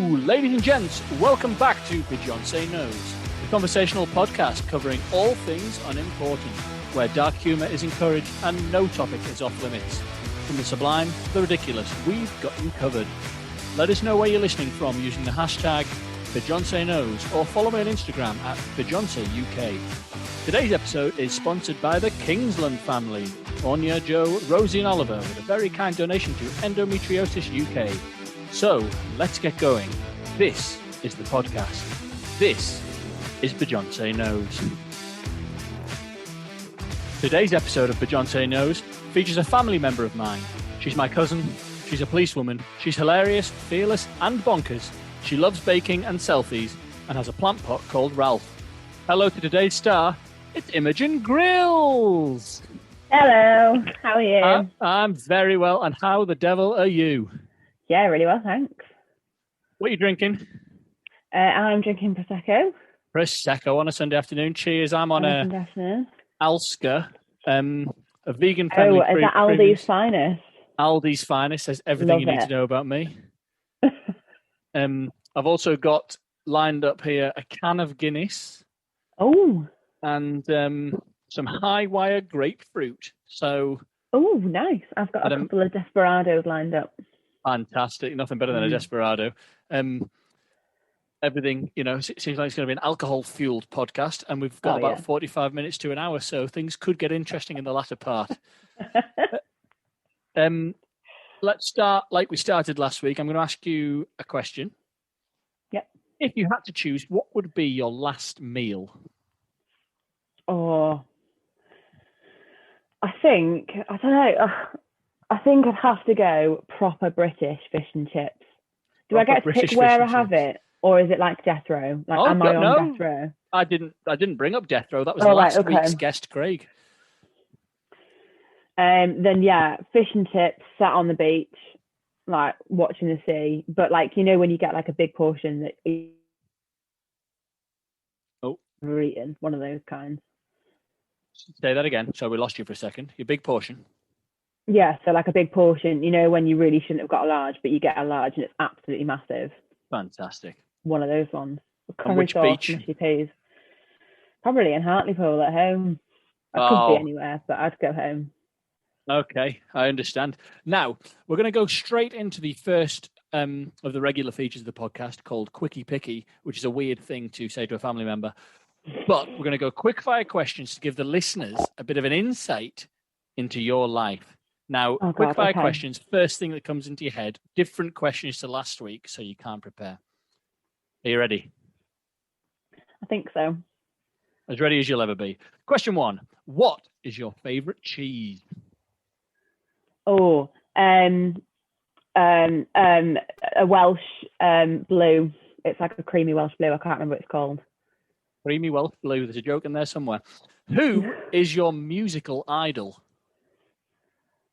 ladies and gents, welcome back to Beyonce Knows, the conversational podcast covering all things unimportant, where dark humour is encouraged and no topic is off limits. From the sublime to the ridiculous, we've got you covered. Let us know where you're listening from using the hashtag Beyonce Knows or follow me on Instagram at BeyonceUK. Today's episode is sponsored by the Kingsland family, Anya, Joe, Rosie and Oliver, with a very kind donation to Endometriosis UK. So, let's get going. This is the podcast. This is Beyonce Knows. Today's episode of Beyonce Knows features a family member of mine. She's my cousin, she's a policewoman, she's hilarious, fearless and bonkers. She loves baking and selfies and has a plant pot called Ralph. Hello to today's star, it's Imogen Grills. Hello, how are you? I'm very well, and how the devil are you? Yeah, really well, thanks. What are you drinking? I'm drinking Prosecco on a Sunday afternoon. Cheers. I'm on a Alska, a vegan family. Oh, is that Aldi's finest? Aldi's finest says everything you need to know about me. I've also got lined up here a can of Guinness. Oh. And some high wire grapefruit. So. Oh, nice. I've got a couple of Desperados lined up. Fantastic. Nothing better than a Desperado. Everything, seems like it's going to be an alcohol-fueled podcast, and we've got about 45 minutes to an hour, so things could get interesting in the latter part. Let's start like we started last week. I'm going to ask you a question. Yep. If you had to choose, what would be your last meal? Oh, I don't know. I think I'd have to go proper British fish and chips. Do I get to pick where I have it, or is it like death row? Like, am I on death row? I didn't bring up death row. That was last week's guest, Craig. Then fish and chips, sat on the beach, like watching the sea. But like when you get like a big portion that you're eating, one of those kinds. Say that again. So we lost you for a second. Your big portion. Yeah, so like a big portion, when you really shouldn't have got a large, but you get a large and it's absolutely massive. Fantastic. One of those ones. On which beach? Mushy peas. Probably in Hartlepool at home. I could be anywhere, but I'd go home. Okay, I understand. Now, we're going to go straight into the first of the regular features of the podcast called Quickie Picky, which is a weird thing to say to a family member. But we're going to go quick fire questions to give the listeners a bit of an insight into your life. Now, quick fire questions, first thing that comes into your head, different questions to last week, so you can't prepare. Are you ready? I think so. As ready as you'll ever be. Question 1. What is your favourite cheese? Oh, a Welsh blue. It's like a creamy Welsh blue. I can't remember what it's called. Creamy Welsh blue. There's a joke in there somewhere. Who is your musical idol?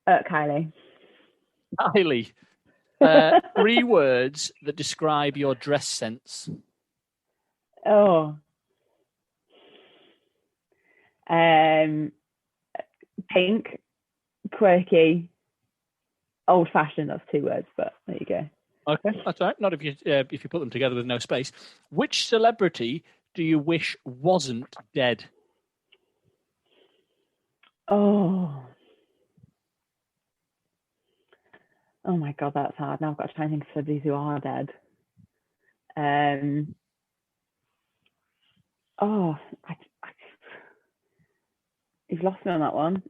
Kylie. Kylie. 3 words that describe your dress sense. Oh. Pink, quirky, old-fashioned. That's 2 words, but there you go. Okay, that's all right. Not if you put them together with no space. Which celebrity do you wish wasn't dead? Oh my God, that's hard. Now I've got to try and think of celebrities who are dead. You've lost me on that one.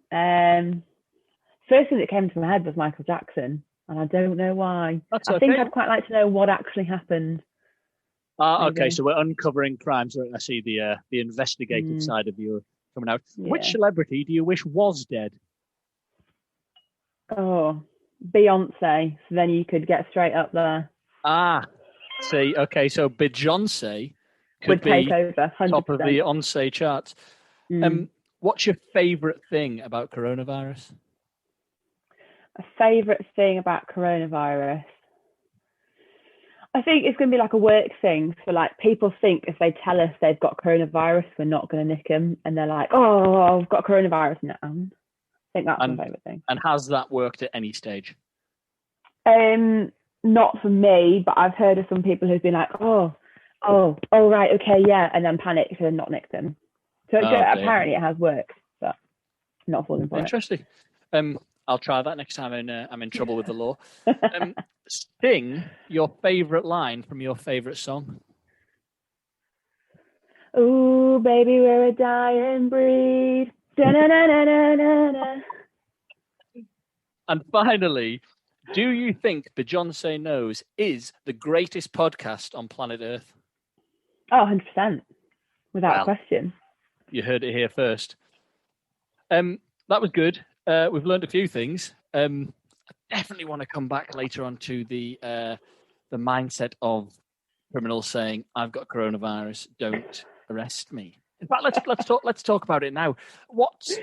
First thing that came to my head was Michael Jackson, and I don't know why. I think I'd quite like to know what actually happened. Okay, so we're uncovering crimes. I see the investigative side of you coming out. Yeah. Which celebrity do you wish was dead? Oh, Beyonce. So then you could get straight up there. See, okay, so Beyonce would take over 100%. Top of the Onse charts. What's your favourite thing about coronavirus? A favourite thing about coronavirus? I think it's going to be like a work thing. So like people think if they tell us they've got coronavirus, we're not going to nick them. And they're like, oh, I've got coronavirus now. I think that's my favourite thing. And has that worked at any stage? not for me, but I've heard of some people who've been like, oh, right, okay, yeah, and then panicked and not nicked them. So apparently it has worked, but not falling for Interesting. I'll try that next time I'm in trouble with the law. Sing your favourite line from your favourite song. Ooh, baby, we're a dying breed. Da-na-na-na-na-na. And finally, do you think Beyonce Knows is the greatest podcast on planet Earth? Oh, 100%. Without question. You heard it here first. That was good. We've learned a few things. I definitely want to come back later on to the mindset of criminals saying, "I've got coronavirus, don't arrest me." In fact, let's talk about it now. What's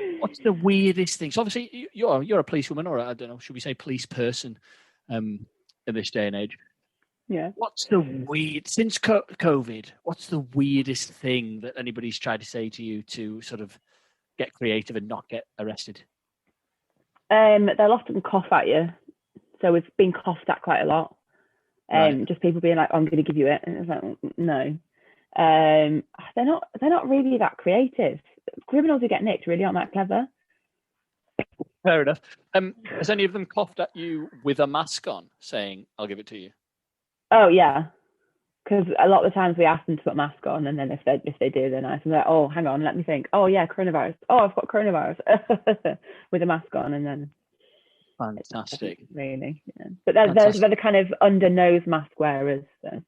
the weirdest thing? So obviously you're a policewoman, or I don't know, should we say police person, in this day and age? Yeah. What's the since COVID? What's the weirdest thing that anybody's tried to say to you to sort of get creative and not get arrested? They'll often cough at you, so we've been coughed at quite a lot. Right. Just people being like, "I'm going to give you it," and it's like, no. They're not really that creative. Criminals who get nicked really aren't that clever. Fair enough. Has any of them coughed at you with a mask on, saying, "I'll give it to you"? Oh yeah, because a lot of the times we ask them to put a mask on, and then if they do, they're nice. And they're like, "Oh, hang on, let me think. Oh yeah, coronavirus. Oh, I've got coronavirus," with a mask on, and then. Fantastic. Really, yeah. But they're the kind of under nose mask wearers. So.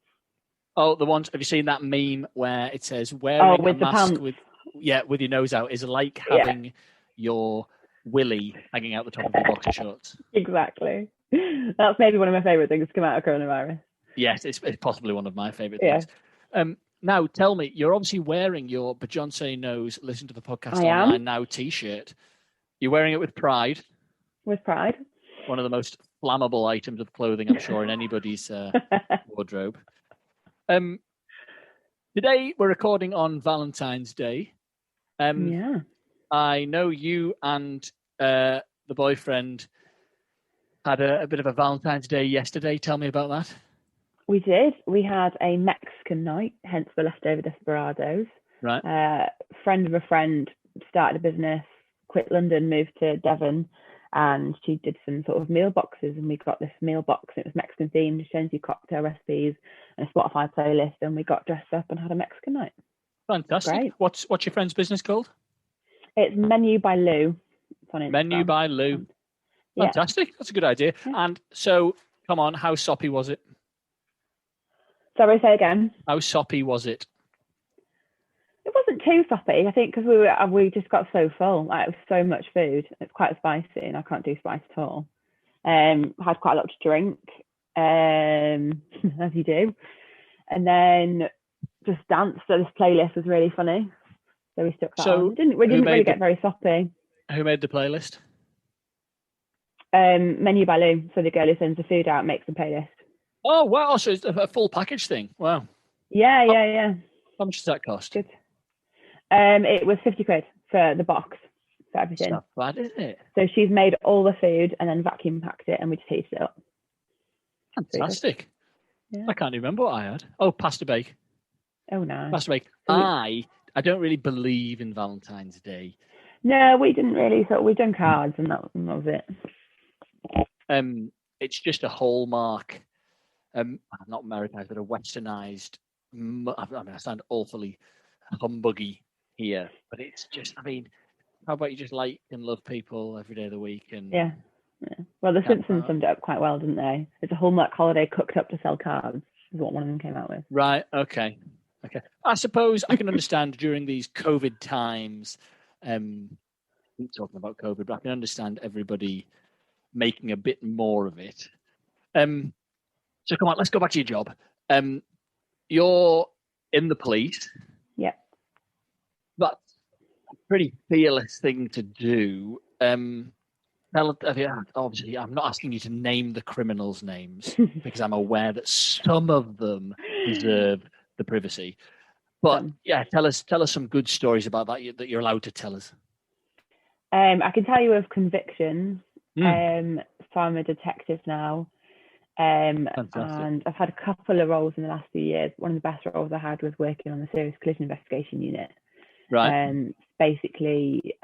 Oh, the ones. Have you seen that meme where it says wearing a mask with your nose out is like having your willy hanging out the top of your boxer shorts? Exactly. That's maybe one of my favourite things to come out of coronavirus. Yes, it's possibly one of my favourite things. Now, tell me, you're obviously wearing your Beyonce Knows Listen to the Podcast Online Now t-shirt. You're wearing it with pride. With pride. One of the most flammable items of clothing, I'm sure, in anybody's wardrobe. Today, we're recording on Valentine's Day. I know you and the boyfriend had a bit of a Valentine's Day yesterday. Tell me about that. We did. We had a Mexican night, hence the leftover desperados. Right. Friend of a friend started a business, quit London, moved to Devon, and she did some sort of meal boxes, and we got this meal box. It was Mexican themed, showing you cocktail recipes and a Spotify playlist, and we got dressed up and had a Mexican night. Fantastic. Great. What's your friend's business called? It's Menu by Lou. Menu by Lou. Fantastic. That's a good idea. Yeah. And so, come on, how soppy was it? Sorry, say again. How soppy was it? It wasn't too soppy, I think, because we just got so full. Like, it was so much food. It's quite spicy, and I can't do spice at all. Had quite a lot to drink, as you do, and then just danced. So this playlist was really funny, so we stuck that on. We didn't really get very soppy. Who made the playlist? Menu by Lou. So the girl who sends the food out makes the playlist. Oh wow! So it's a full package thing. Wow. Yeah. How much does that cost? Good. It was 50 quid for the box, for everything. It's not bad, is it? So she's made all the food and then vacuum packed it, and we just heated it up. Fantastic. Yeah. I can't even remember what I had. Oh, pasta bake. Oh, no. Pasta bake. I don't really believe in Valentine's Day. No, we didn't really. So we've done cards, and that was it. It's just a hallmark. Not Americanized, but a westernized. I sound awfully humbuggy here, but it's just, how about you just like and love people every day of the week? And yeah. Well, the Simpsons summed it up quite well, didn't they? It's a Hallmark holiday cooked up to sell cards, is what one of them came out with. Right. Okay. I suppose I can understand during these COVID times, talking about COVID, but I can understand everybody making a bit more of it. So come on, let's go back to your job. You're in the police. Yeah. That's a pretty fearless thing to do. Obviously, I'm not asking you to name the criminals' names because I'm aware that some of them deserve the privacy. But tell us some good stories about that you're allowed to tell us. I can tell you of convictions. So I'm a detective now. Fantastic. And I've had a couple of roles in the last few years. One of the best roles I had was working on the serious collision investigation unit. Right. Basically,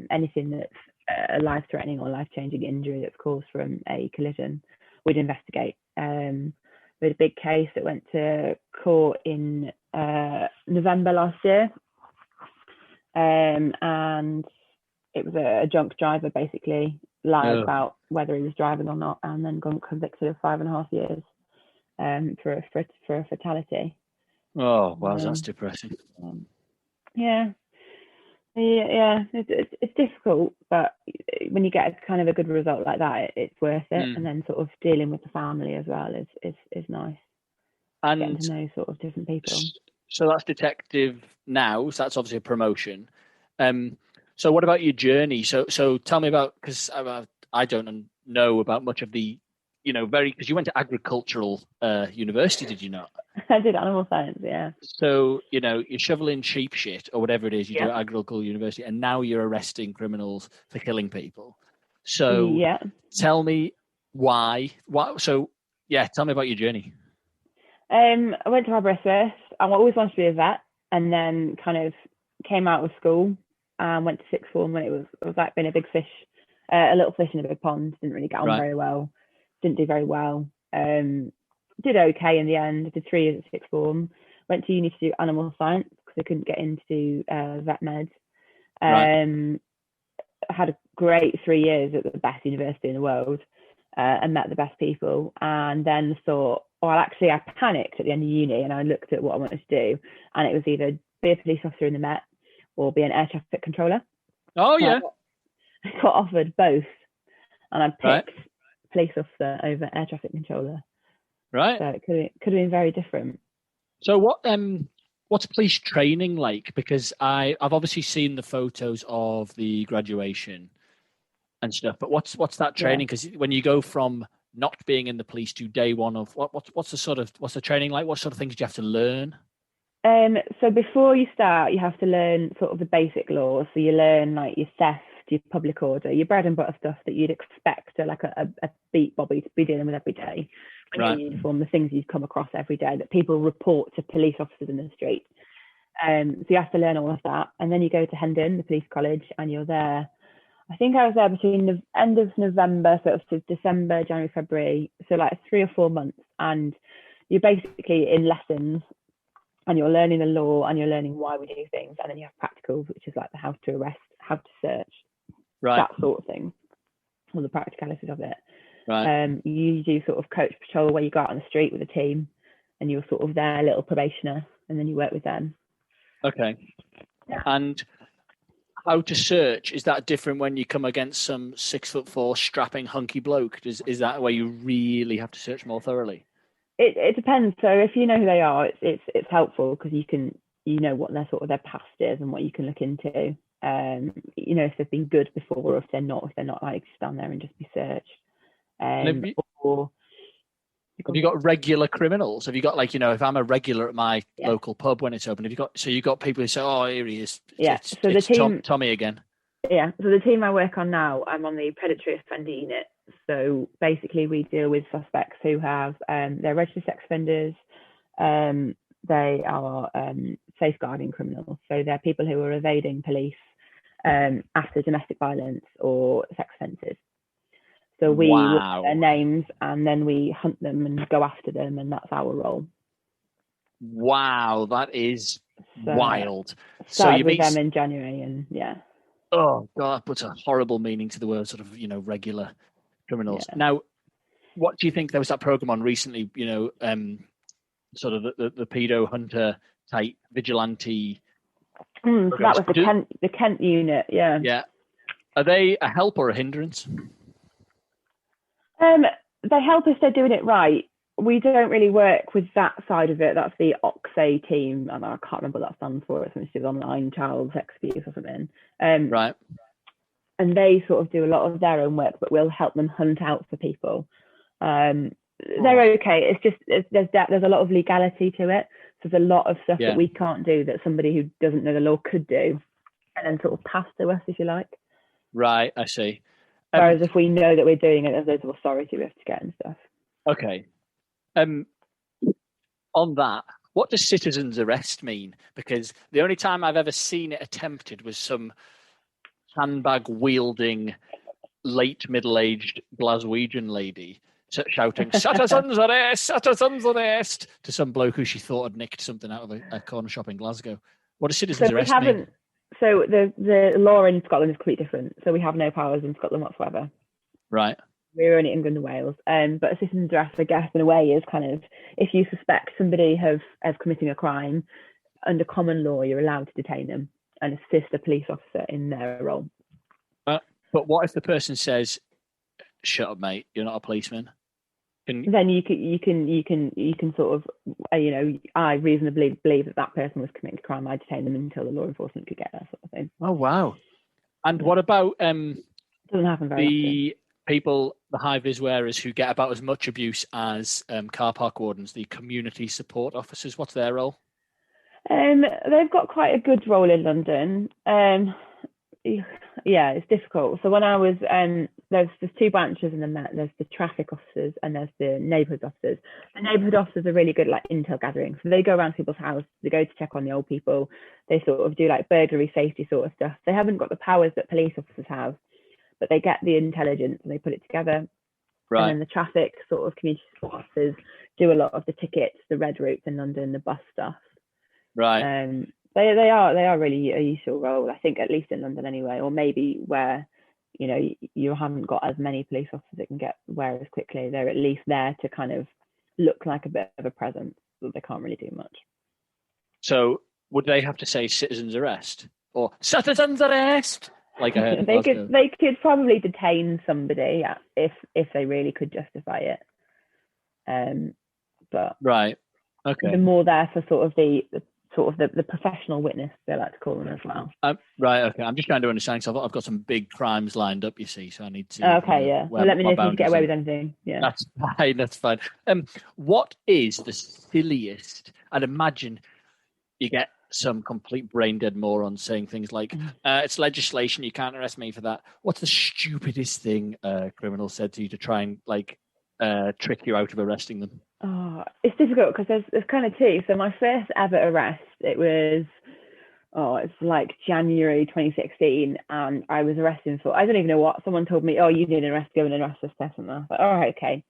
anything that's a life-threatening or life-changing injury that's caused from a collision, we'd investigate. We had a big case that went to court in November last year, and it was a drunk driver basically lied about whether he was driving or not, and then got convicted of 5.5 years for a fatality. Oh, wow, that's depressing. Yeah, it's difficult, but when you get kind of a good result like that, it's worth it. And then sort of dealing with the family as well is nice. And getting to know sort of different people. So that's detective now. So that's obviously a promotion. So what about your journey? So tell me about, because I don't know about much of the, because you went to agricultural university, did you not? I did animal science, yeah. So, you're shoveling sheep shit or whatever it is you do at agricultural university, and now you're arresting criminals for killing people. So tell me why. So, tell me about your journey. I went to Aberystwyth. I always wanted to be a vet, and then kind of came out of school and went to sixth form when it was like being a big fish, a little fish in a big pond. Didn't really get on very well. Didn't do very well. Did okay in the end. I did 3 years at sixth form. Went to uni to do animal science because I couldn't get into vet med. I had a great 3 years at the best university in the world and met the best people, and then thought, I panicked at the end of uni and I looked at what I wanted to do, and it was either be a police officer in the Met or be an air traffic controller. Oh, so yeah. I got offered both, and I picked police officer over air traffic controller. Right. So it could have been very different. So what's police training like? Because I've obviously seen the photos of the graduation and stuff, but what's that training? Because when you go from not being in the police to day one of what's the training like? What sort of things do you have to learn? So before you start, you have to learn sort of the basic laws. So you learn like your theft, your public order, your bread and butter stuff that you'd expect like a beat Bobby to be dealing with every day. When you're in uniform, the things you'd come across every day that people report to police officers in the street. So you have to learn all of that, and then you go to Hendon, the police college, and you're there. I think I was there between the end of November, so it was December, January, February, so like 3 or 4 months, and you're basically in lessons, and you're learning the law, and you're learning why we do things, and then you have practicals, which is like the how to arrest, how to search, that sort of thing, all the practicalities of it. You do sort of coach patrol where you go out on the street with a team, and you're sort of their little probationer, and then you work with them. Okay. And how to search, is that different when you come against some 6'4" strapping hunky bloke? Is that where you really have to search more thoroughly? It depends. So if you know who they are, it's helpful because you know what their past is and what you can look into. If they've been good before, or if they're not like stand there and just be searched. Have you got regular criminals? Have you got if I'm a regular at my local pub when it's open, have you got people who say, oh, here he is. It's the team, Tommy again. Yeah. So the team I work on now, I'm on the predatory offender unit. So basically we deal with suspects who have they're registered sex offenders. They are safeguarding criminals. So they're people who are evading police after domestic violence or sex offences. So we look at their names and then we hunt them and go after them, and that's our role. Wow, that is wild. Started with them in January, and Oh God, that puts a horrible meaning to the word sort of regular criminals. Now, what do you think? There was that program on recently, sort of the pedo hunter type vigilante. So that was the Kent unit, yeah. Yeah. Are they a help or a hindrance? They help us. They're doing it right. We don't really work with that side of it. That's the OXA team, and I can't remember what that stands for. It's something to do with online child sex abuse or something. Right. And they sort of do a lot of their own work, but we'll help them hunt out for people. They're okay. It's just there's a lot of legality to it. So there's a lot of stuff that we can't do that somebody who doesn't know the law could do, and then sort of pass to us, if you like. Right, I see. Whereas if we know that we're doing it, there's loads of authority we have to get and stuff. Okay. On that, what does citizen's arrest mean? Because the only time I've ever seen it attempted was some handbag wielding, late middle-aged Glaswegian lady shouting "Citizens arrest! Citizens arrest!" to some bloke who she thought had nicked something out of a corner shop in Glasgow. What does citizens arrest mean? So the law in Scotland is completely different. So we have no powers in Scotland whatsoever. Right. We're only England and Wales. But a citizen's arrest, I guess, in a way, is kind of if you suspect somebody of committing a crime, under common law, you're allowed to detain them and assist a police officer in their role. But what if the person says, "Shut up, mate. You're not a policeman"? Then you can sort of, I reasonably believe that person was committing a crime. I detain them until the law enforcement could get there, sort of thing. Oh wow! And what about doesn't happen very the people, the high vis wearers who get about as much abuse as car park wardens, the community support officers? What's their role? They've got quite a good role in London. Yeah, it's difficult. So when I was there's two branches in the Met. There's the traffic officers and there's the neighbourhood officers. The neighbourhood officers are really good like intel gathering. So they go around people's houses, they go to check on the old people. They sort of do like burglary safety sort of stuff. They haven't got the powers that police officers have, but they get the intelligence and they put it together. Right. And then the traffic sort of community support officers do a lot of the tickets, the red routes in London, the bus stuff. Right. They are really a useful role, I think, at least in London anyway, or maybe where you haven't got as many police officers that can get where as quickly. They're at least there to kind of look like a bit of a presence, but they can't really do much. So would they have to say citizens arrest or citizens arrest? Like I heard they could probably detain somebody if they really could justify it. But right, okay, they're more there for sort of the professional witness, they like to call them as well. Right, okay. I'm just trying to understand because I've got some big crimes lined up, you see, so I need to. Okay, yeah. Well, let me know if you get away with anything. Yeah, that's fine. That's fine. What is the silliest? I'd imagine you get some complete brain dead moron saying things like, "It's legislation. You can't arrest me for that." What's the stupidest thing a criminal said to you to try and trick you out of arresting them? Oh, it's difficult because there's kind of two. So my first ever arrest, it's like January 2016, and I was arrested for, I don't even know what, someone told me, "Oh, you need an arrest, go and arrest this person." I was like, all right, okay.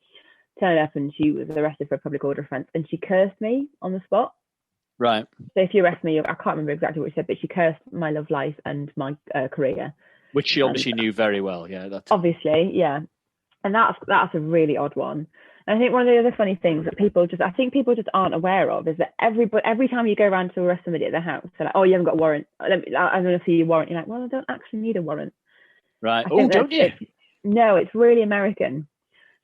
Turned up and she was arrested for a public order offence and she cursed me on the spot. Right. So if you arrest me, I can't remember exactly what she said, but she cursed my love life and my career. Which she obviously knew very well, yeah. Obviously, yeah. And that's a really odd one. And I think one of the other funny things that people just aren't aware of is that every time you go around to arrest somebody at their house, they're like, "Oh, you haven't got a warrant. I'm going to see your warrant." You're like, "Well, I don't actually need a warrant." Right. Oh, don't you? No, it's really American.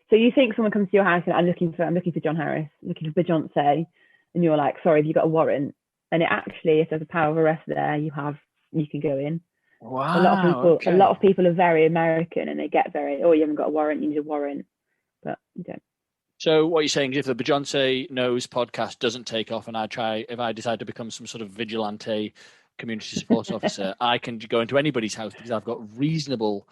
So you think someone comes to your house and I'm looking for John Harris, looking for Beyonce, and you're like, "Sorry, have you got a warrant?" And it actually, if there's a power of arrest there, you can go in. Wow. A lot of people are very American and they get very, "Oh, you haven't got a warrant, you need a warrant," but you don't. So what you're saying is if the Beyonce Knows podcast doesn't take off and if I decide to become some sort of vigilante community support officer, I can go into anybody's house because I've got reasonable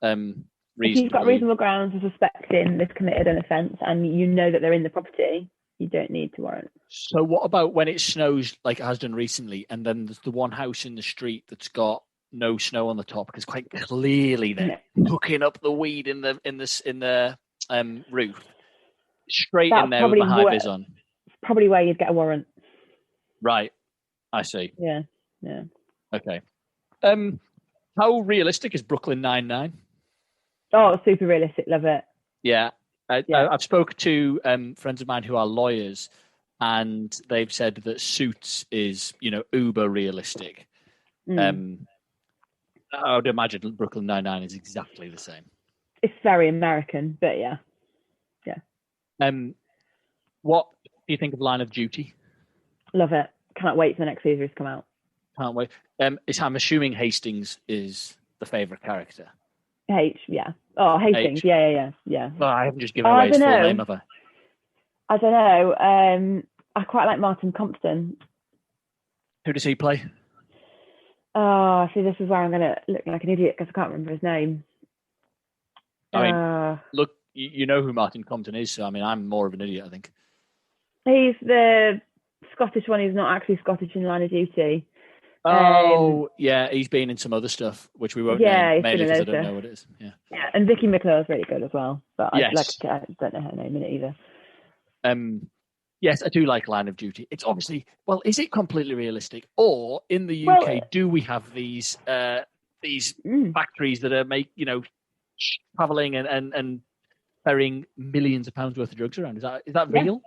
if you've got reasonable grounds for suspecting they've committed an offence and you know that they're in the property, you don't need to warrant. So what about when it snows like it has done recently and then there's the one house in the street that's got no snow on the top because quite clearly they're hooking up the weed in the roof? Straight in there with the high vis on. It's probably where you'd get a warrant. Right. I see. Yeah. Okay. How realistic is Brooklyn Nine-Nine? Oh, super realistic. Love it. Yeah. I've spoken to friends of mine who are lawyers, and they've said that Suits is, uber realistic. I would imagine Brooklyn Nine-Nine is exactly the same. It's very American, but yeah. What do you think of Line of Duty? Love it. Can't wait for the next series to come out. Can't wait. I'm assuming Hastings is the favourite character. Yeah. Oh, Hastings. Yeah. Well, I haven't just given away his full name, have I? I don't know. I quite like Martin Compton. Who does he play? Oh, see, this is where I'm going to look like an idiot because I can't remember his name. I mean, look you know who Martin Compton is, so I mean, I'm more of an idiot, I think. He's the Scottish one who's not actually Scottish in Line of Duty. Oh, yeah, he's been in some other stuff, which we won't name, he's mainly been in because I loads don't of know what it is. Yeah. Yeah, and Vicky McClure's really good as well, but I Yes. don't know her name in it either. Yes, I do like Line of Duty. It's obviously, well, is it completely realistic, or in the UK do we have these factories that are traveling and ferrying millions of pounds worth of drugs around? Is that real?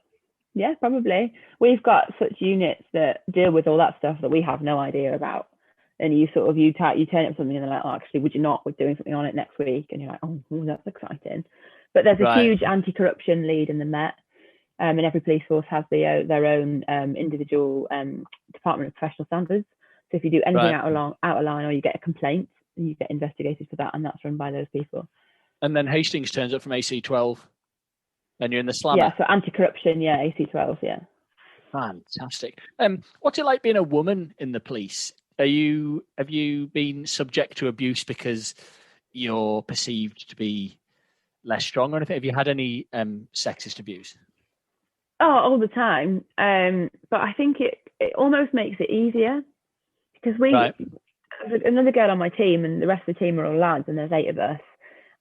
Yeah, probably. We've got such units that deal with all that stuff that we have no idea about. And you turn up something and they're like, oh, actually, would you not? We're doing something on it next week. And you're like, oh, that's exciting. But there's a huge anti-corruption lead in the Met. And every police force has their own individual Department of Professional Standards. So if you do anything out of line or you get a complaint, you get investigated for that, and that's run by those people. And then Hastings turns up from AC-12, and you're in the slammer. Yeah, so anti-corruption, AC-12, yeah. Fantastic. What's it like being a woman in the police? Have you been subject to abuse because you're perceived to be less strong or anything? Have you had any sexist abuse? Oh, all the time. But I think it almost makes it easier because there's another girl on my team and the rest of the team are all lads and there's 8 of us.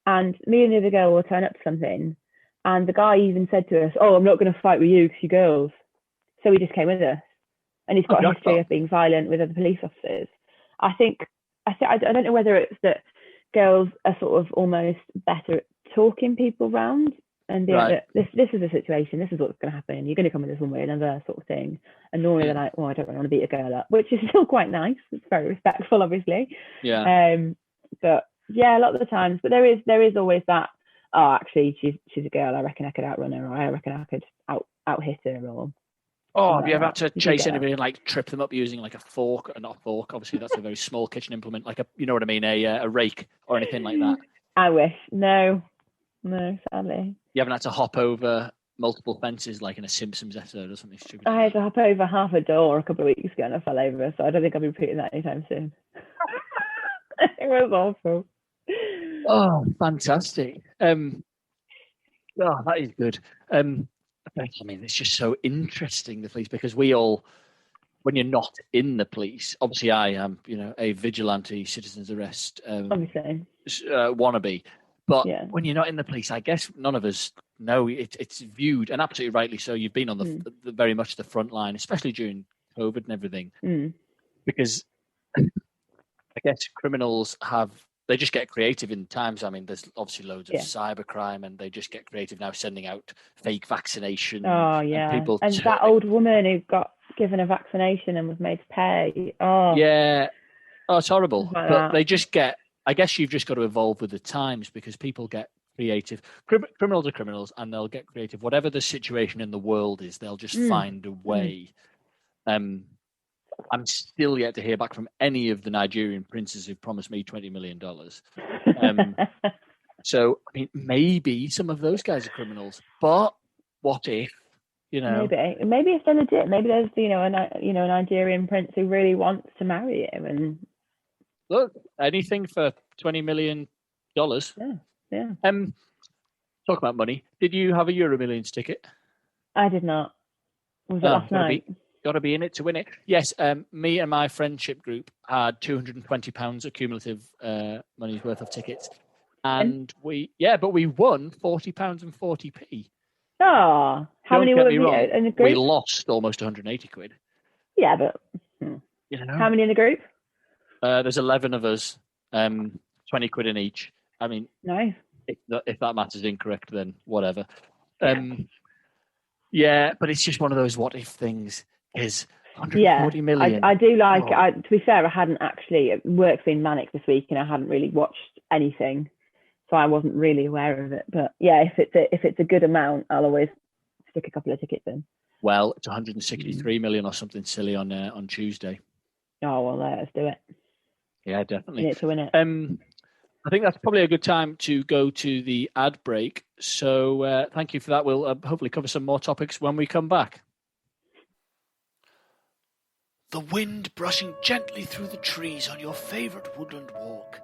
And me and the other girl will turn up to something. And the guy even said to us, oh, I'm not going to fight with you because you're girls. So he just came with us. And he's got a history of being violent with other police officers. I don't know whether it's that girls are sort of almost better at talking people round and being like, this is a situation, this is what's going to happen, you're going to come with this one way or another sort of thing. And normally they're like, oh, I don't really want to beat a girl up, which is still quite nice. It's very respectful, obviously. Yeah. But yeah, a lot of the times. But there is always that, oh, actually, she's a girl, I reckon I could outrun her, or I reckon I could out hit her, or... Oh, have you ever had to chase anybody and like trip them up using like a fork, or not a fork? Obviously, that's a very small kitchen implement, like you know what I mean, a rake or anything like that. I wish. No, sadly. You haven't had to hop over multiple fences like in a Simpsons episode or something stupid? I had to hop over half a door a couple of weeks ago and I fell over, so I don't think I'll be repeating that anytime soon. It was awful. Oh, fantastic. Oh, that is good. I mean, it's just so interesting, the police, because we all, when you're not in the police, obviously I am, a vigilante citizens arrest obviously wannabe. But when you're not in the police, I guess none of us know it's viewed, and absolutely rightly so. You've been on the very much the front line, especially during COVID and everything, because I guess criminals they just get creative in times. I mean, there's obviously loads of cybercrime, and they just get creative now, sending out fake vaccination. Oh yeah, and that old woman who got given a vaccination and was made to pay. Oh yeah, it's horrible. But they just get. I guess you've just got to evolve with the times, because people get creative. Criminals are criminals, and they'll get creative. Whatever the situation in the world is, they'll just find a way. I'm still yet to hear back from any of the Nigerian princes who've promised me $20 million. So, I mean, maybe some of those guys are criminals, but what if, Maybe if they're legit, maybe there's, a Nigerian prince who really wants to marry him. And look, anything for $20 million. Yeah. Talk about money. Did you have a Euro Millions ticket? I did not. Was it last night? Got to be in it to win it. Yes, me and my friendship group had £220 accumulative money's worth of tickets, and we won £40 and 40p. Oh, how many were in the group? We lost almost 180 quid. Yeah, but how many in the group? There's 11 of us, 20 quid in each. I mean, nice. If that math is incorrect, then whatever. Yeah, but it's just one of those what if things. Is 140 million. I do like. To be fair, I hadn't actually. Work's been manic this week, and I hadn't really watched anything, so I wasn't really aware of it. But yeah, if it's a good amount, I'll always stick a couple of tickets in. Well, it's 163 million or something silly on Tuesday. Oh well, let's do it. Yeah, definitely. We need to win it. I think that's probably a good time to go to the ad break. So thank you for that. We'll hopefully cover some more topics when we come back. The wind brushing gently through the trees on your favourite woodland walk.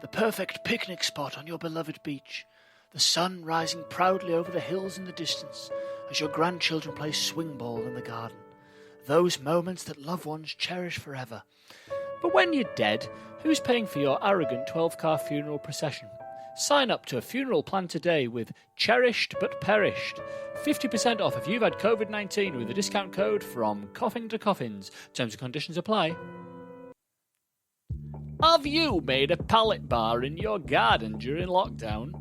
The perfect picnic spot on your beloved beach. the sun rising proudly over the hills in the distance as your grandchildren play swing ball in the garden. Those moments that loved ones cherish forever. But when you're dead, who's paying for your arrogant 12-car funeral procession? Sign up to a funeral plan today with Cherished But Perished. 50% off if you've had COVID-19 with a discount code from Coughing to Coffins. Terms and conditions apply. Have you made a pallet bar in your garden during lockdown?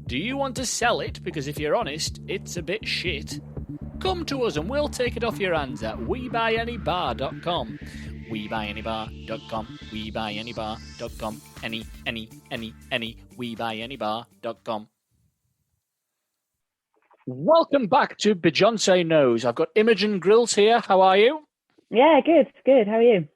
Do you want to sell it? Because if you're honest, it's a bit shit. Come to us and we'll take it off your hands at WeBuyAnyBar.com. WeBuyAnyBar.com. WeBuyAnyBar.com. Any, WeBuyAnyBar.com. Welcome back to Beyonce Knows. I've got Imogen Grills here. How are you? Yeah, good. How are you?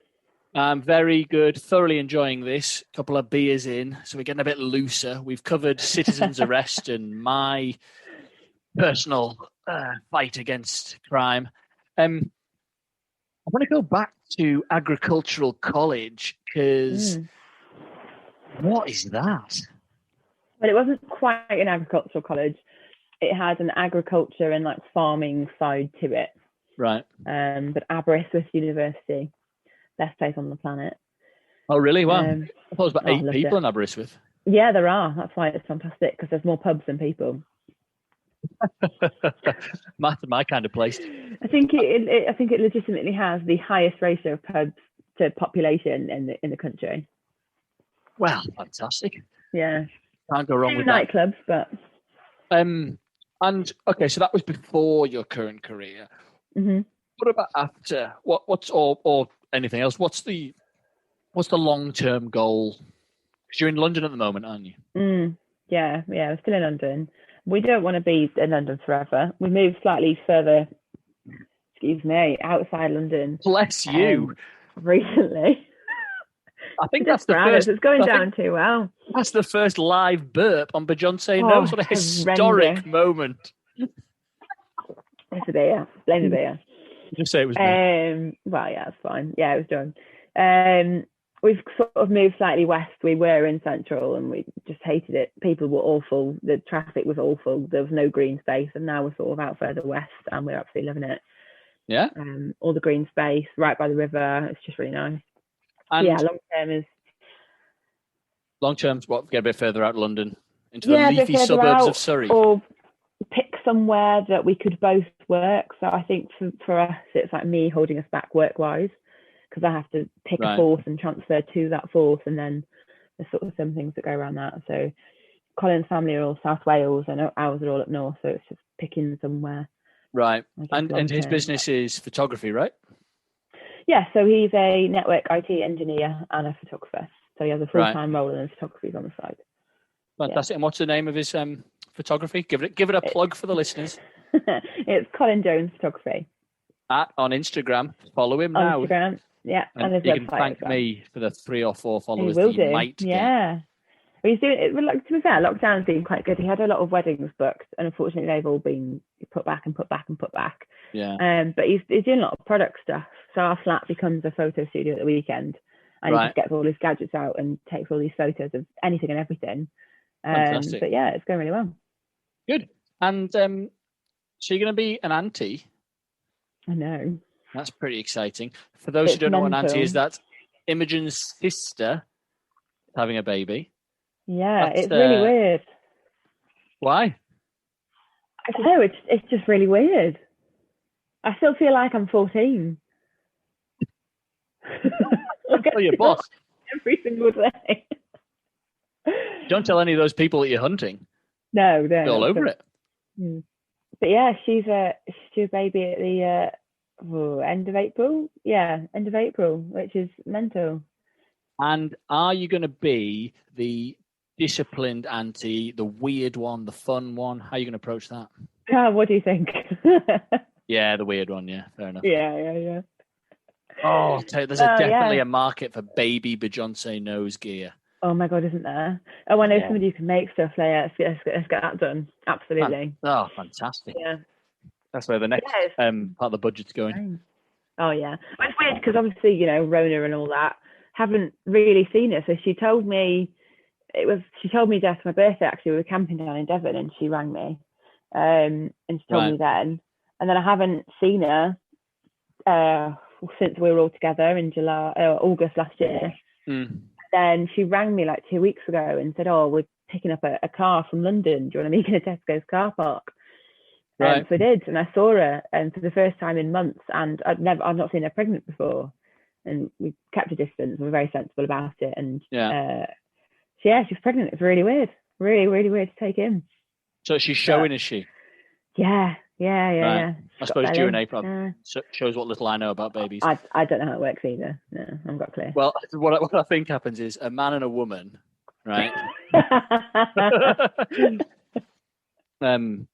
I'm very good. Thoroughly enjoying this. A couple of beers in, so we're getting a bit looser. We've covered citizen's arrest and my personal fight against crime. I want to go back to agricultural college because what is that? Well, it wasn't quite an agricultural college. It had an agriculture and like farming side to it. Right. But Aberystwyth University, best place on the planet. Oh, really? Wow. I thought it was about 8 people in Aberystwyth. Yeah, there are. That's why it's fantastic, because there's more pubs than people. my kind of place. I think it legitimately has the highest ratio of pubs to population in the country. Well, fantastic. Yeah. Can't go wrong with nightclubs, but and okay, so that was before your current career. Mm-hmm. What about after? What's or anything else? What's the long-term goal? Because you're in London at the moment, aren't you? Yeah, we're still in London. We don't want to be in London forever. We moved slightly further, outside London. Bless you. Recently. I think that's the first. It's going down too well. That's the first live burp on Beyonce Knows. What a historic moment. It's a beer. Blame the beer. Just say it was me. Well, yeah, it's fine. Yeah, it was done. We've sort of moved slightly west. We were in central and we just hated it. People were awful. The traffic was awful. There was no green space. And now we're sort of out further west and we're absolutely loving it. Yeah. All the green space right by the river. It's just really nice. And yeah, long term's what? Get a bit further out of London into the leafy suburbs of Surrey. Or pick somewhere that we could both work. So I think for us, it's like me holding us back work-wise, because I have to pick a force and transfer to that force, and then there's sort of some things that go around that. So Colin's family are all South Wales and ours are all up north, so it's just picking somewhere. Right. And his business is photography, right? Yeah, so he's a network IT engineer and a photographer. So he has a full-time role and photography on the side. Fantastic. Yeah. And what's the name of his photography? Give it a plug for the listeners. It's Colin Jones Photography. On Instagram. Follow him now. Instagram, yeah. And his you can thank me for the 3 or 4 followers that you might get. Yeah. Well, he's doing it. To be fair, lockdown's been quite good. He had a lot of weddings booked, and unfortunately, they've all been put back. Yeah. But he's doing a lot of product stuff. So our flat becomes a photo studio at the weekend, and he just gets all his gadgets out and takes all these photos of anything and everything. Fantastic. But yeah, it's going really well. Good. And so you're going to be an auntie. I know. That's pretty exciting. For those who don't know what an auntie is, that's Imogen's sister having a baby. Yeah, it's really weird. Why? I don't know. It's just really weird. I still feel like I'm 14. Tell your boss every single day. Don't tell any of those people that you're hunting. No, they're all over it. But yeah, she's a baby at the end of April. Yeah, end of April, which is mental. And are you going to be the disciplined auntie, the weird one, the fun one? How are you going to approach that? What do you think? Yeah, the weird one. Yeah, fair enough. Yeah. Oh, there's definitely a market for baby Beyonce Knows gear. Oh my God, isn't there? Oh, I know somebody who can make stuff. Let's get that done. Absolutely. Oh, fantastic. Yeah. That's where the next part of the budget's going. Oh, yeah. Well, it's weird because obviously, Rona and all that, haven't really seen her. So she told me she told me just for my birthday, actually. We were camping down in Devon and she rang me. And she told me then. And then I haven't seen her since we were all together in August last year. Then she rang me like 2 weeks ago and said, "Oh, we're picking up a car from London. Do you want to meet in a Tesco's car park?" So I did, and I saw her for the first time in months, and I've not seen her pregnant before, and we kept a distance. We were very sensible about it, and she's pregnant. It's really weird, really, really weird to take in. So she's showing, is she? Yeah. I suppose due in April shows what little I know about babies. I don't know how it works either. No, I haven't got a clue. Well, what I think happens is a man and a woman, right? Gonna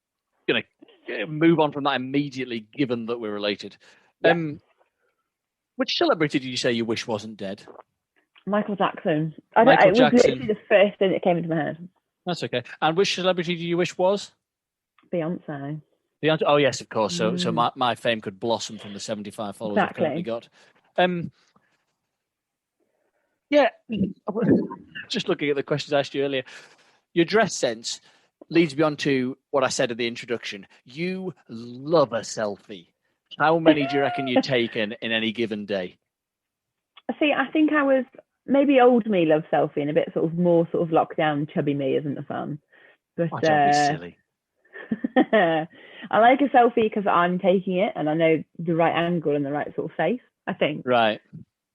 move on from that immediately, given that we're related. Which celebrity did you say you wish wasn't dead? Michael Jackson. Michael Jackson. It was literally the first thing that came into my head. That's okay. And which celebrity do you wish was? Beyonce. Beyonce. Oh yes, of course. So my fame could blossom from the 75 followers I've currently got. Just looking at the questions I asked you earlier, your dress sense leads me on to what I said in the introduction. You love a selfie. How many do you reckon you've taken in any given day? See, I think I was maybe old me loves selfie, and a bit sort of more sort of lockdown chubby me isn't a fan. But don't be silly. I like a selfie because I'm taking it and I know the right angle and the right sort of face, I think. Right.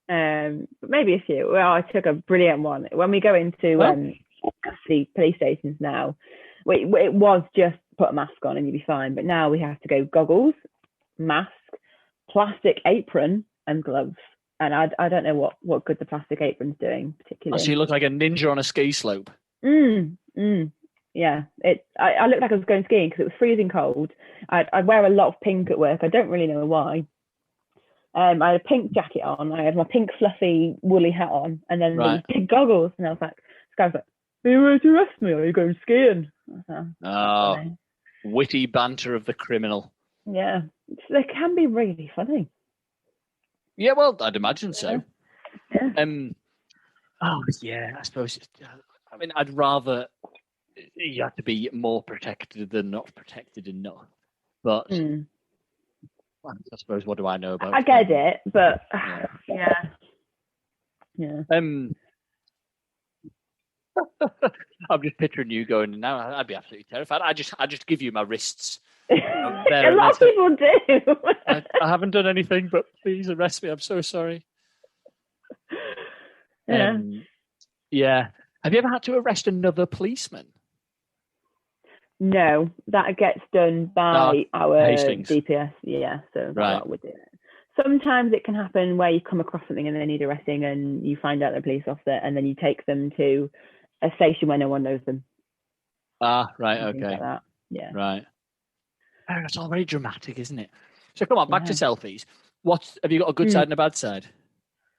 But maybe a few. Well, I took a brilliant one. When we go into the police stations now, it was just put a mask on and you'd be fine. But now we have to go goggles, mask, plastic apron and gloves. And I don't know what good the plastic apron's doing particularly. So you look like a ninja on a ski slope. Yeah, I looked like I was going skiing because it was freezing cold. I'd wear a lot of pink at work. I don't really know why. I had a pink jacket on. I had my pink fluffy woolly hat on, and then these big goggles. And I was like, this guy was like, "Are you ready to arrest me? Or are you going skiing?" Witty banter of the criminal. Yeah, they can be really funny. Yeah, well, I'd imagine so. Yeah. I suppose. I mean, I'd rather you have to be more protected than not protected enough. But I suppose, what do I know about? I get it, but yeah. I'm just picturing you going now. I'd be absolutely terrified. I just give you my wrists. A lot of people do. I haven't done anything, but please arrest me. I'm so sorry. Yeah. Have you ever had to arrest another policeman? No, that gets done by our Hastings. DPS. Yeah, so that's what we do. Sometimes it can happen where you come across something and they need arresting and you find out they're a police officer and then you take them to a station where no one knows them. Right, okay. Like that. Yeah. Right. Oh, it's all very dramatic, isn't it? So come on, back to selfies. Have you got a good side and a bad side?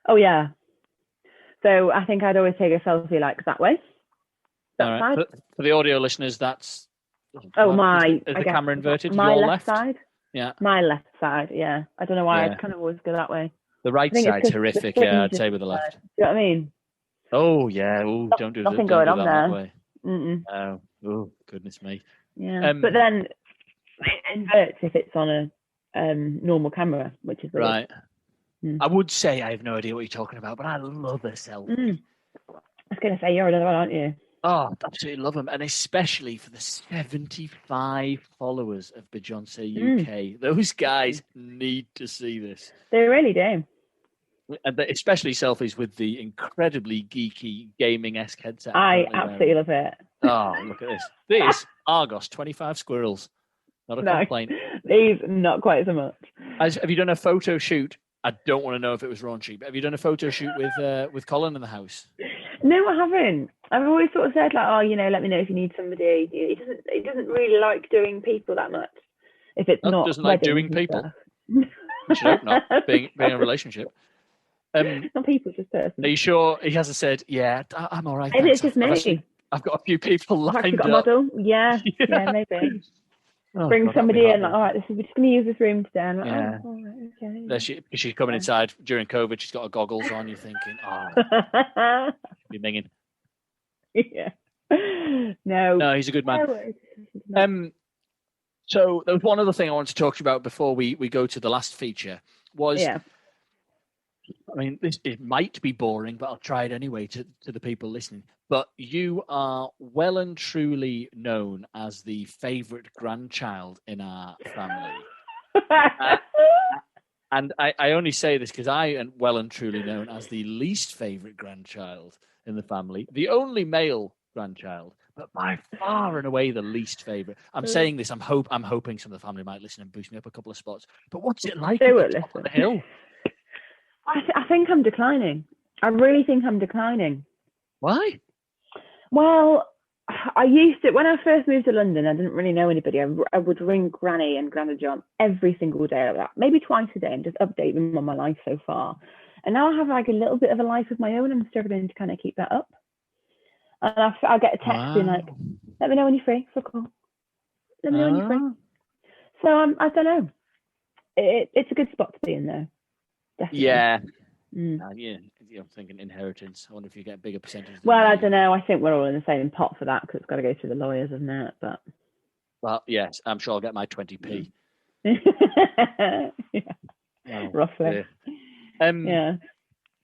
Oh, yeah. So I think I'd always take a selfie like that way. That side. For the audio listeners, that's... Is the camera inverted? My your left side? Yeah. My left side, yeah. I don't know why I'd kind of always go that way. The right side's horrific, I'd say with the left. Do you know what I mean? Oh, yeah. Ooh, don't do nothing don't going do on that there. Way. Oh, goodness me. Yeah, but then it inverts if it's on a normal camera, which is weird. Right. I would say I have no idea what you're talking about, but I love a selfie. I was going to say, you're another one, aren't you? Oh, absolutely love them. And especially for the 75 followers of Beyonce UK. Those guys need to see this. They really do. And especially selfies with the incredibly geeky gaming-esque headset. I absolutely love it. Oh, look at this. This, Argos, 25 squirrels. Not a complaint. These, not quite so much. Have you done a photo shoot? I don't want to know if it was raunchy, but have you done a photo shoot with Colin in the house? No, I haven't. I've always sort of said like, let me know if you need somebody. He doesn't really like doing people that much. If it's not doesn't like doing people. You should hope not. Being a relationship. Not people, just person. Are you sure he hasn't said? Yeah, I'm all right. Maybe it's just me. I've got a few people lined got a model. Yeah, maybe. Bring somebody in. Like, all right, we're just going to use this room today. I'm like, all right, okay. She's coming inside during COVID. She's got her goggles on. You're thinking, be minging. Yeah. No. No, he's a good man. No. So there was one other thing I wanted to talk to you about before we go to the last feature. Yeah. I mean, it might be boring, but I'll try it anyway to the people listening. But you are well and truly known as the favourite grandchild in our family. And I only say this because I am well and truly known as the least favourite grandchild in the family, the only male grandchild, but by far and away the least favourite. I'm saying this, I'm hoping some of the family might listen and boost me up a couple of spots. But what's it like at the top of the hill? I think I'm declining. I really think I'm declining. Why? Well, I used to, when I first moved to London, I didn't really know anybody. I would ring Granny and Grandad John every single day like that, maybe twice a day, and just update them on my life so far. And now I have like a little bit of a life of my own. I'm struggling to kind of keep that up. And I'll get a text being like, let me know when you're free for a call. Let me know when you're free. So I don't know. It's a good spot to be in though. Definitely. Yeah. Yeah, I'm thinking inheritance. I wonder if you get a bigger percentage. Well, I don't know. I think we're all in the same pot for that because it's got to go through the lawyers, isn't it? But well, yes, I'm sure I'll get my 20p. Yeah. Roughly.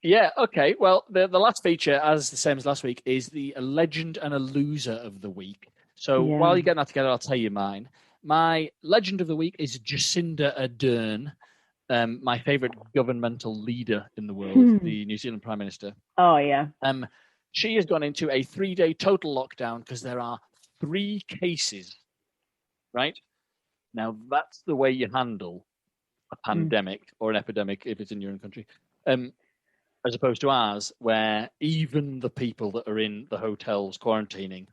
Yeah. Okay. Well, the last feature, as the same as last week, is the legend and a loser of the week. So while you're getting that together, I'll tell you mine. My legend of the week is Jacinda Ardern. My favourite governmental leader in the world, the New Zealand Prime Minister. Oh, yeah. She has gone into a 3-day total lockdown because there are 3 cases, right? Now, that's the way you handle a pandemic or an epidemic if it's in your own country, as opposed to ours, where even the people that are in the hotels quarantining,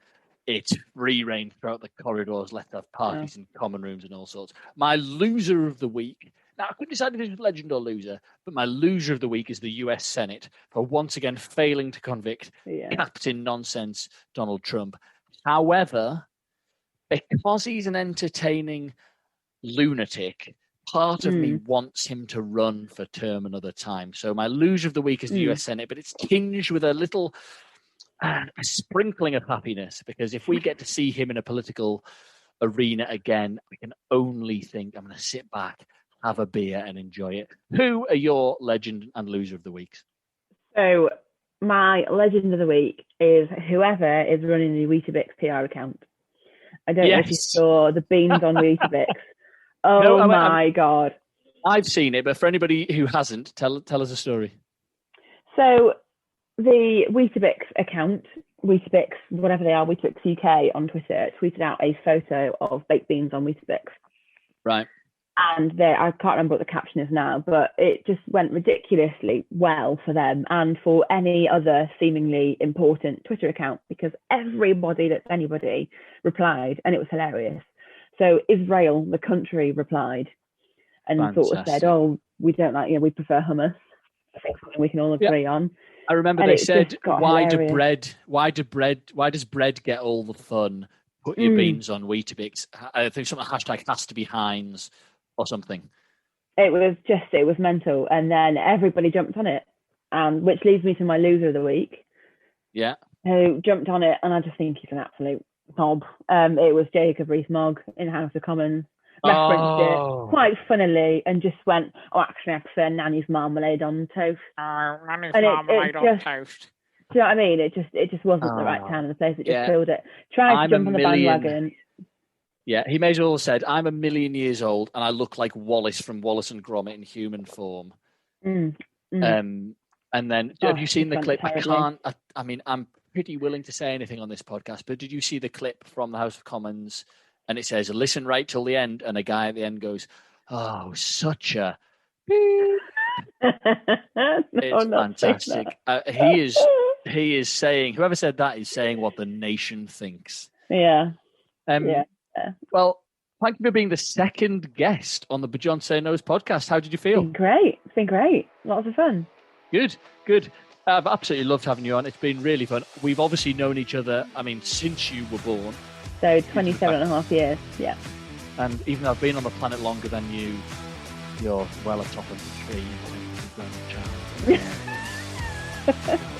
it's free reign throughout the corridors, let's have parties in common rooms and all sorts. My loser of the week... Now, I couldn't decide if it was legend or loser, but my loser of the week is the US Senate for once again failing to convict Captain Nonsense Donald Trump. However, because he's an entertaining lunatic, part of me wants him to run for term another time. So my loser of the week is the US Senate, but it's tinged with a little a sprinkling of happiness, because if we get to see him in a political arena again, I can only think I'm going to sit back, have a beer and enjoy it. Who are your legend and loser of the weeks? So my legend of the week is whoever is running the Weetabix PR account. I don't know if you saw the beans on Weetabix. Oh, my God. I've seen it, but for anybody who hasn't, tell us a story. So the Weetabix account, Weetabix, whatever they are, Weetabix UK on Twitter, tweeted out a photo of baked beans on Weetabix. Right. And I can't remember what the caption is now, but it just went ridiculously well for them and for any other seemingly important Twitter account, because everybody that's anybody replied, and it was hilarious. So Israel, the country, replied and sort of said, "Oh, we don't like, we prefer hummus." I think something we can all agree on. I remember they said, "Why does bread get all the fun? Put your beans on Weetabix." I think something hashtag has to be Heinz or something. It was mental, and then everybody jumped on it, which leads me to my loser of the week. Yeah, who jumped on it, and I just think he's an absolute knob. It was Jacob Rees-Mogg in House of Commons, referenced it quite funnily, and just went, "Oh, actually, I prefer Nanny's marmalade on toast." Nanny's marmalade on toast. Do you know what I mean? It just wasn't the right time and the place. It just killed it. Tried to jump on the bandwagon. Yeah, he may as well have said, "I'm a million years old and I look like Wallace from Wallace and Gromit in human form." And then, have you seen the clip? I'm pretty willing to say anything on this podcast, but did you see the clip from the House of Commons? And it says, "Listen right till the end," and a guy at the end goes, "Oh, such a beep." It's fantastic. He is saying, whoever said that is saying what the nation thinks. Yeah. Well, thank you for being the second guest on the Beyonce Knows podcast. How did you feel? It's been great. Lots of fun. Good. I've absolutely loved having you on. It's been really fun. We've obviously known each other, since you were born. So 27 and a half years, yeah. And even though I've been on the planet longer than you, you're well atop of the tree.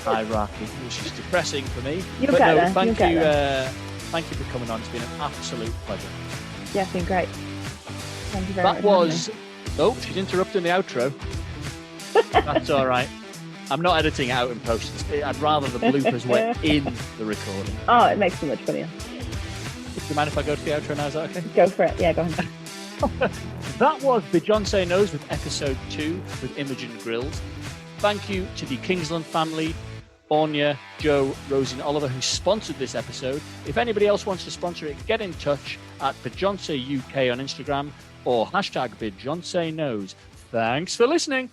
hierarchy, which is depressing for me. You'll get there. Thank you for coming on. It's been an absolute pleasure. Yeah, it's been great. Thank you very much. That was... Oh, she's interrupting the outro. That's all right. I'm not editing it out in post. I'd rather the bloopers were in the recording. Oh, it makes it much funnier. Do you mind if I go to the outro now? Is that okay? Go for it. Yeah, go on. That was Beyonce Knows with episode 2 with Imogen Grills. Thank you to the Kingsland family, Anya, Joe, Rosie and Oliver who sponsored this episode. If anybody else wants to sponsor it, get in touch at Beyonce UK on Instagram or hashtag Beyonce Knows. Thanks for listening.